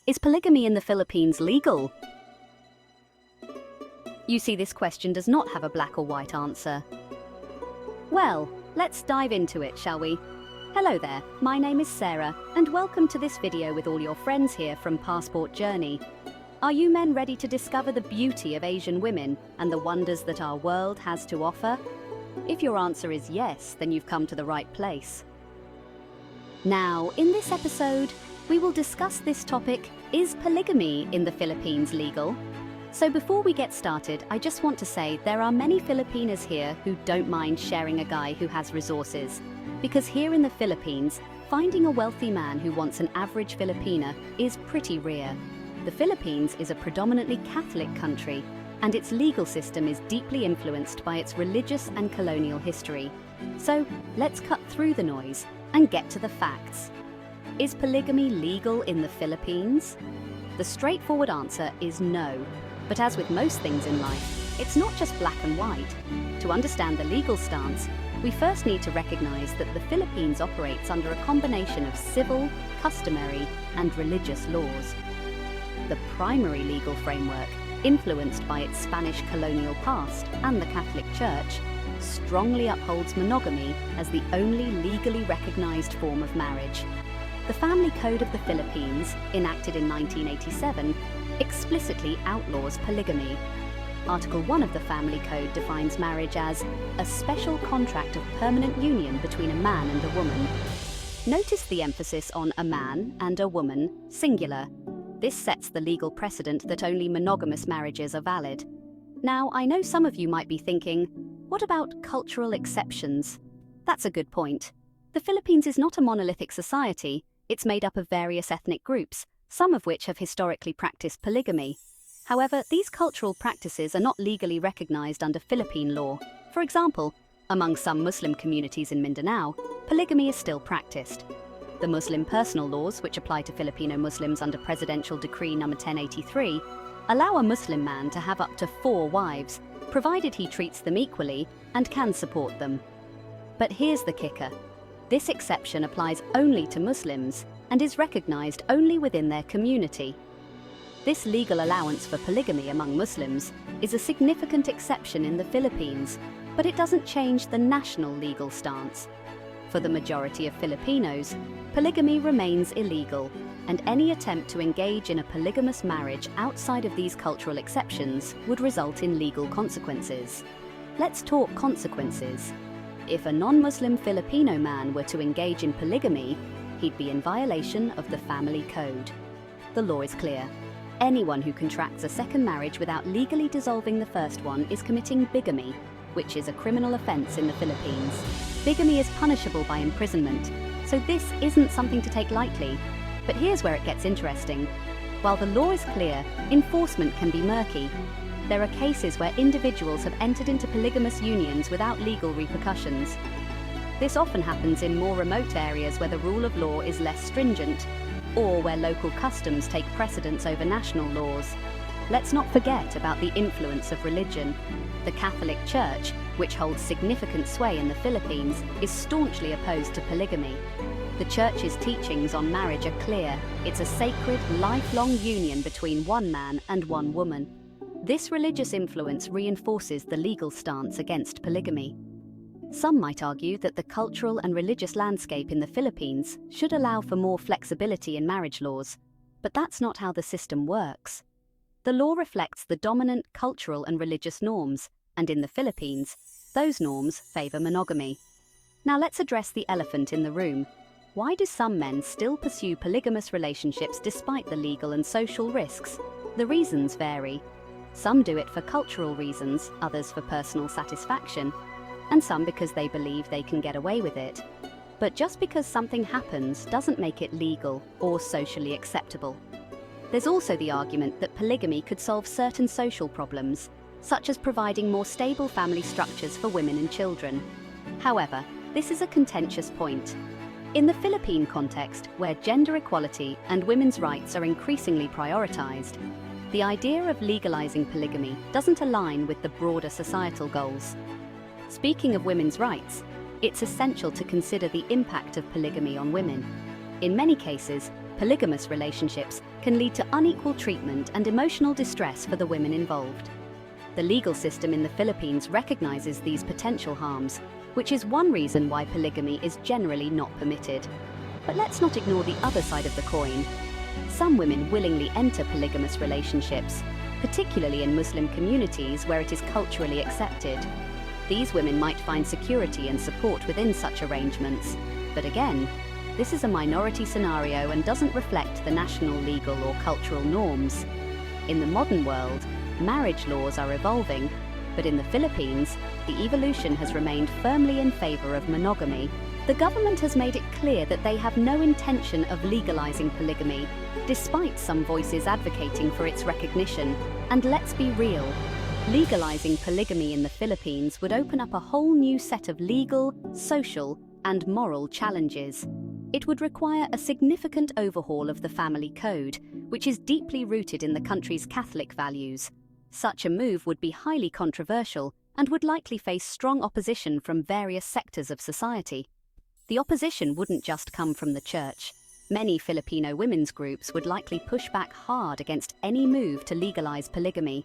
Is polygamy in the Philippines legal? You see, this question does not have a black or white answer. Well, let's dive into it, shall we? Hello there, my name is Sarah, and welcome to this video with all your friends here from Passport Journey. Are you men ready to discover the beauty of Asian women and the wonders that our world has to offer? If your answer is yes, then you've come to the right place. Now, in this episode, we will discuss this topic: is polygamy in the Philippines legal? So before we get started, I just want to say there are many Filipinas here who don't mind sharing a guy who has resources. Because here in the Philippines, finding a wealthy man who wants an average Filipina is pretty rare. The Philippines is a predominantly Catholic country, and its legal system is deeply influenced by its religious and colonial history. So let's cut through the noise and get to the facts. Is polygamy legal in the Philippines? The straightforward answer is no. But as with most things in life, it's not just black and white. To understand the legal stance, we first need to recognize that the Philippines operates under a combination of civil, customary, and religious laws. The primary legal framework, influenced by its Spanish colonial past and the Catholic Church, strongly upholds monogamy as the only legally recognized form of marriage. The Family Code of the Philippines, enacted in 1987, explicitly outlaws polygamy. Article 1 of the Family Code defines marriage as a special contract of permanent union between a man and a woman. Notice the emphasis on a man and a woman, singular. This sets the legal precedent that only monogamous marriages are valid. Now, I know some of you might be thinking, what about cultural exceptions? That's a good point. The Philippines is not a monolithic society. It's made up of various ethnic groups, some of which have historically practiced polygamy. However, these cultural practices are not legally recognized under Philippine law. For example, among some Muslim communities in Mindanao, polygamy is still practiced. The Muslim personal laws, which apply to Filipino Muslims under Presidential Decree No. 1083, allow a Muslim man to have up to 4 wives, provided he treats them equally and can support them. But here's the kicker. This exception applies only to Muslims and is recognized only within their community. This legal allowance for polygamy among Muslims is a significant exception in the Philippines, but it doesn't change the national legal stance. For the majority of Filipinos, polygamy remains illegal, and any attempt to engage in a polygamous marriage outside of these cultural exceptions would result in legal consequences. Let's talk consequences. If a non-Muslim Filipino man were to engage in polygamy, he'd be in violation of the Family Code. The law is clear. Anyone who contracts a second marriage without legally dissolving the first one is committing bigamy, which is a criminal offense in the Philippines. Bigamy is punishable by imprisonment, so this isn't something to take lightly. But here's where it gets interesting. While the law is clear, enforcement can be murky. There are cases where individuals have entered into polygamous unions without legal repercussions. This often happens in more remote areas where the rule of law is less stringent, or where local customs take precedence over national laws. Let's not forget about the influence of religion. The Catholic Church, which holds significant sway in the Philippines, is staunchly opposed to polygamy. The Church's teachings on marriage are clear. It's a sacred, lifelong union between one man and one woman. This religious influence reinforces the legal stance against polygamy. Some might argue that the cultural and religious landscape in the Philippines should allow for more flexibility in marriage laws, but that's not how the system works. The law reflects the dominant cultural and religious norms, and in the Philippines, those norms favor monogamy. Now let's address the elephant in the room. Why do some men still pursue polygamous relationships despite the legal and social risks? The reasons vary. Some do it for cultural reasons, others for personal satisfaction, and some because they believe they can get away with it. But just because something happens doesn't make it legal or socially acceptable. There's also the argument that polygamy could solve certain social problems, such as providing more stable family structures for women and children. However, this is a contentious point. In the Philippine context, where gender equality and women's rights are increasingly prioritized, the idea of legalizing polygamy doesn't align with the broader societal goals. Speaking of women's rights, it's essential to consider the impact of polygamy on women. In many cases, Polygamous relationships can lead to unequal treatment and emotional distress for the women involved. The legal system in the Philippines recognizes these potential harms, which is one reason why polygamy is generally not permitted. But let's not ignore the other side of the coin. Some women willingly enter polygamous relationships, particularly in Muslim communities where it is culturally accepted. These women might find security and support within such arrangements. But again, this is a minority scenario and doesn't reflect the national legal or cultural norms. In the modern world, marriage laws are evolving, but in the Philippines, the evolution has remained firmly in favor of monogamy. The government has made it clear that they have no intention of legalizing polygamy, despite some voices advocating for its recognition. And let's be real, legalizing polygamy in the Philippines would open up a whole new set of legal, social, and moral challenges. It would require a significant overhaul of the family code, which is deeply rooted in the country's Catholic values. Such a move would be highly controversial and would likely face strong opposition from various sectors of society. The opposition wouldn't just come from the church. Many Filipino women's groups would likely push back hard against any move to legalize polygamy.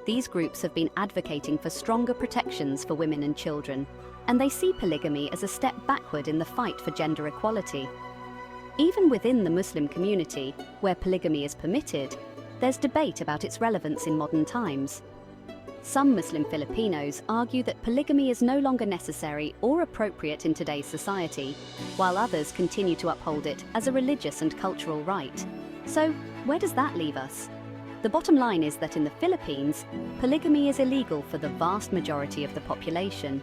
These groups have been advocating for stronger protections for women and children, and they see polygamy as a step backward in the fight for gender equality. Even within the Muslim community, where polygamy is permitted, there's debate about its relevance in modern times. Some Muslim Filipinos argue that polygamy is no longer necessary or appropriate in today's society, while others continue to uphold it as a religious and cultural right. So, where does that leave us? The bottom line is that in the Philippines, polygamy is illegal for the vast majority of the population.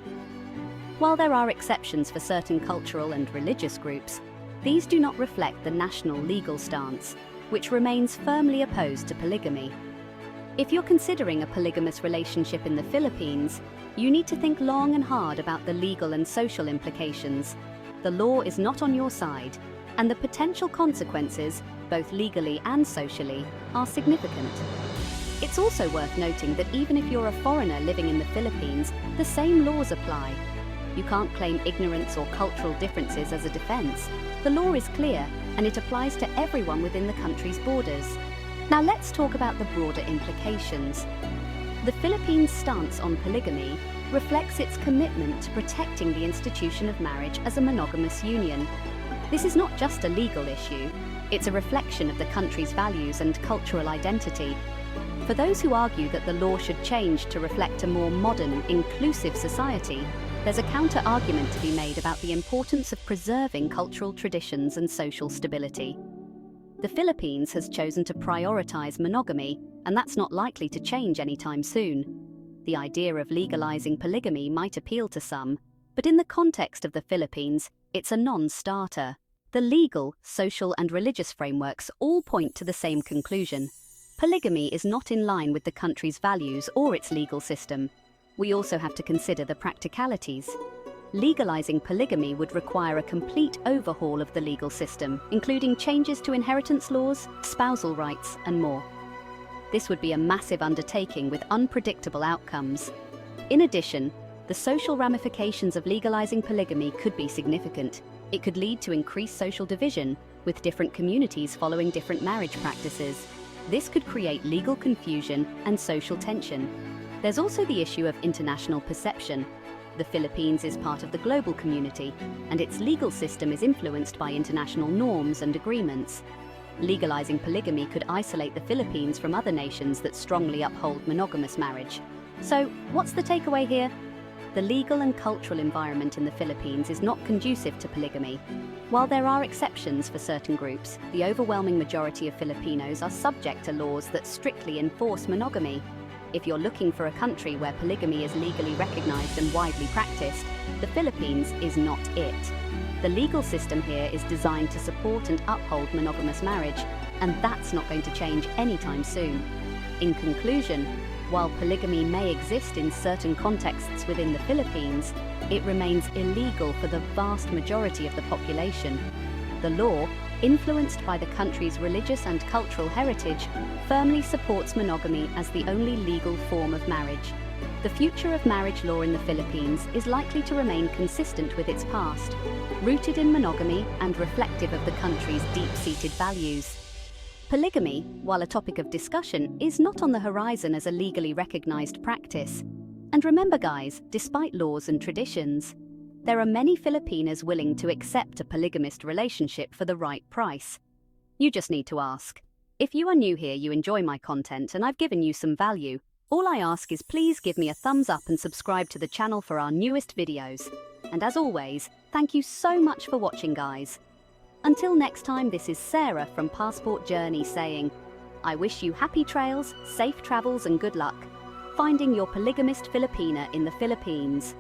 While there are exceptions for certain cultural and religious groups, these do not reflect the national legal stance, which remains firmly opposed to polygamy. If you're considering a polygamous relationship in the Philippines, you need to think long and hard about the legal and social implications. The law is not on your side, and the potential consequences, both legally and socially, are significant. It's also worth noting that even if you're a foreigner living in the Philippines, the same laws apply. You can't claim ignorance or cultural differences as a defense. The law is clear, and it applies to everyone within the country's borders. Now let's talk about the broader implications. The Philippines' stance on polygamy reflects its commitment to protecting the institution of marriage as a monogamous union. This is not just a legal issue, it's a reflection of the country's values and cultural identity. For those who argue that the law should change to reflect a more modern, inclusive society, there's a counter-argument to be made about the importance of preserving cultural traditions and social stability. The Philippines has chosen to prioritize monogamy, and that's not likely to change anytime soon. The idea of legalizing polygamy might appeal to some, but in the context of the Philippines, it's a non-starter. The legal, social, and religious frameworks all point to the same conclusion. Polygamy is not in line with the country's values or its legal system. We also have to consider the practicalities. Legalizing polygamy would require a complete overhaul of the legal system, including changes to inheritance laws, spousal rights, and more. This would be a massive undertaking with unpredictable outcomes. In addition, the social ramifications of legalizing polygamy could be significant. It could lead to increased social division, with different communities following different marriage practices. This could create legal confusion and social tension. There's also the issue of international perception. The Philippines is part of the global community, and its legal system is influenced by international norms and agreements. Legalizing polygamy could isolate the Philippines from other nations that strongly uphold monogamous marriage. So, what's the takeaway here? The legal and cultural environment in the Philippines is not conducive to polygamy. While there are exceptions for certain groups, the overwhelming majority of Filipinos are subject to laws that strictly enforce monogamy. If you're looking for a country where polygamy is legally recognized and widely practiced, the Philippines is not it. The legal system here is designed to support and uphold monogamous marriage, and that's not going to change anytime soon. In conclusion, while polygamy may exist in certain contexts within the Philippines, it remains illegal for the vast majority of the population. The law, influenced by the country's religious and cultural heritage, firmly supports monogamy as the only legal form of marriage. The future of marriage law in the Philippines is likely to remain consistent with its past, rooted in monogamy and reflective of the country's deep-seated values. Polygamy, while a topic of discussion, is not on the horizon as a legally recognized practice. And remember guys, despite laws and traditions, there are many Filipinas willing to accept a polygamist relationship for the right price. You just need to ask. If you are new here, you enjoy my content and I've given you some value, all I ask is please give me a thumbs up and subscribe to the channel for our newest videos. And as always, thank you so much for watching guys. Until next time, this is Sarah from Passport Journey saying, I wish you happy trails, safe travels and good luck finding your polygamist Filipina in the Philippines.